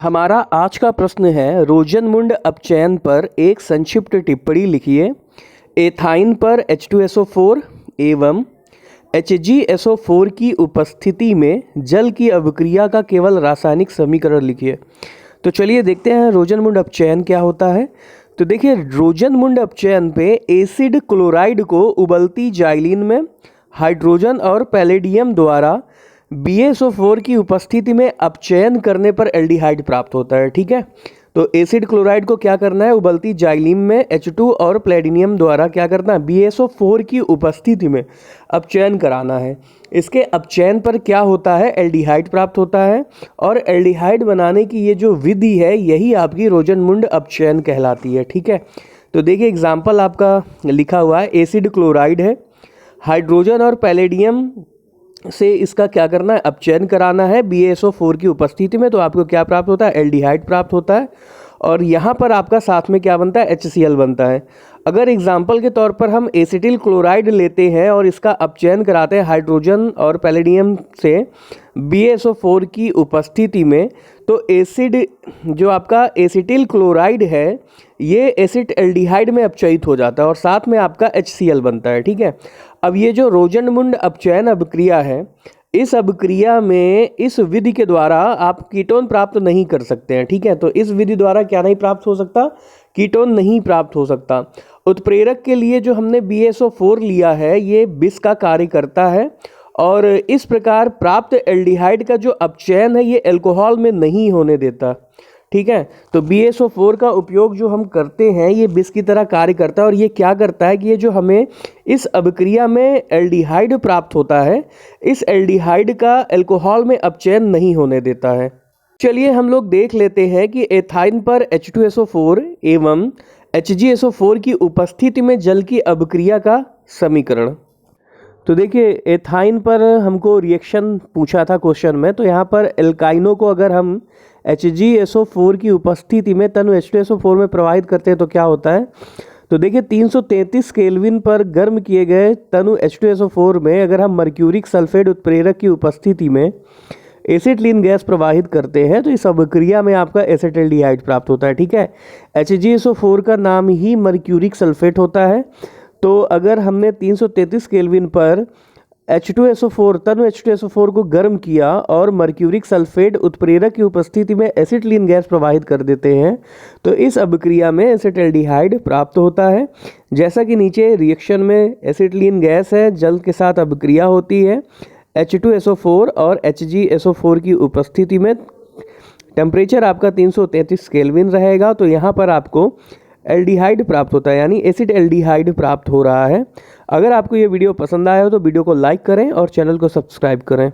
हमारा आज का प्रश्न है रोजनमुंड अपचयन पर एक संक्षिप्त टिप्पणी लिखिए। एथाइन पर H2SO4 एवं HgSO4 की उपस्थिति में जल की अभिक्रिया का केवल रासायनिक समीकरण लिखिए। तो चलिए देखते हैं रोजनमुंड अपचयन क्या होता है। तो देखिए रोजनमुंड अपचयन पे एसिड क्लोराइड को उबलती जाइलिन में हाइड्रोजन और पैलेडियम द्वारा BaSO4 की उपस्थिति में अपचयन करने पर एल्डिहाइड प्राप्त होता है। ठीक है, तो एसिड क्लोराइड को क्या करना है, उबलती जाइलिन में H2 और प्लेटिनियम द्वारा क्या करना है, BaSO4 की उपस्थिति में अपचयन कराना है। इसके अपचयन पर क्या होता है, एल्डिहाइड प्राप्त होता है। और एल्डिहाइड बनाने की ये जो विधि है यही आपकी रोजनमुंड अपचयन कहलाती है। ठीक है, तो देखिए एग्जाम्पल आपका लिखा हुआ है, एसिड क्लोराइड है, हाइड्रोजन और पैलेडियम से इसका क्या करना है, अपचयन कराना है BaSO4 की उपस्थिति में। तो आपको क्या प्राप्त होता है, एल्डिहाइड प्राप्त होता है। और यहाँ पर आपका साथ में क्या बनता है, HCl बनता है। अगर एग्जाम्पल के तौर पर हम एसिटिल क्लोराइड लेते हैं और इसका अपचयन कराते हैं हाइड्रोजन और पैलेडियम से BaSO4 की उपस्थिति में, तो एसिड जो आपका एसिटिल क्लोराइड है ये एसिड एल्डिहाइड में अपचयित हो जाता है और साथ में आपका HCl बनता है। ठीक है, अब ये जो रोजनमुंड अपचयन अभिक्रिया है, इस अभिक्रिया में इस विधि के द्वारा आप कीटोन प्राप्त नहीं कर सकते हैं। ठीक है, तो इस विधि द्वारा क्या नहीं प्राप्त हो सकता, कीटोन नहीं प्राप्त हो सकता। उत्प्रेरक के लिए जो हमने BaSO4 लिया है ये विष का कार्य करता है और इस प्रकार प्राप्त एल्डिहाइड का जो अपचयन है ये अल्कोहल में नहीं होने देता। ठीक है, तो BaSO4 का उपयोग जो हम करते हैं ये विष की तरह कार्य करता है और ये क्या करता है कि ये जो हमें इस अभिक्रिया में एल्डिहाइड प्राप्त होता है, इस एल्डिहाइड का अल्कोहल में अपचयन नहीं होने देता है। चलिए हम लोग देख लेते हैं कि एथाइन पर H2SO4 एवं HgSO4 की उपस्थिति में जल की अभिक्रिया का समीकरण। तो देखिए एथाइन पर हमको रिएक्शन पूछा था क्वेश्चन में, तो यहाँ पर एल्काइनों को अगर हम HgSO4 की उपस्थिति में तनु H2SO4 में प्रवाहित करते हैं तो क्या होता है। तो देखिए 333 केल्विन पर गर्म किए गए तनु H2SO4 में अगर हम मर्क्यूरिक सल्फेट उत्प्रेरक की उपस्थिति में एसिटिलीन गैस प्रवाहित करते हैं तो इस अभिक्रिया में आपका एसिटिल्डिहाइड प्राप्त होता है। ठीक है, HgSO4 का नाम ही मर्क्यूरिक सल्फेट होता है। तो अगर हमने 333 केल्विन पर H2SO4 तनु H2SO4 को गर्म किया और मर्क्यूरिक सल्फेट उत्प्रेरक की उपस्थिति में एसिटिलीन गैस प्रवाहित कर देते हैं तो इस अभिक्रिया में एसिटिल्डिहाइड प्राप्त होता है। जैसा कि नीचे रिएक्शन में एसिटिलीन गैस है, जल के साथ अभिक्रिया होती है H2SO4 और HgSO4 की उपस्थिति में। टेम्परेचर आपका 333 केल्विन रहेगा, तो यहाँ पर आपको एल्डिहाइड प्राप्त होता है, यानी एसिड एल्डिहाइड प्राप्त हो रहा है। अगर आपको ये वीडियो पसंद आया हो तो वीडियो को लाइक करें और चैनल को सब्सक्राइब करें।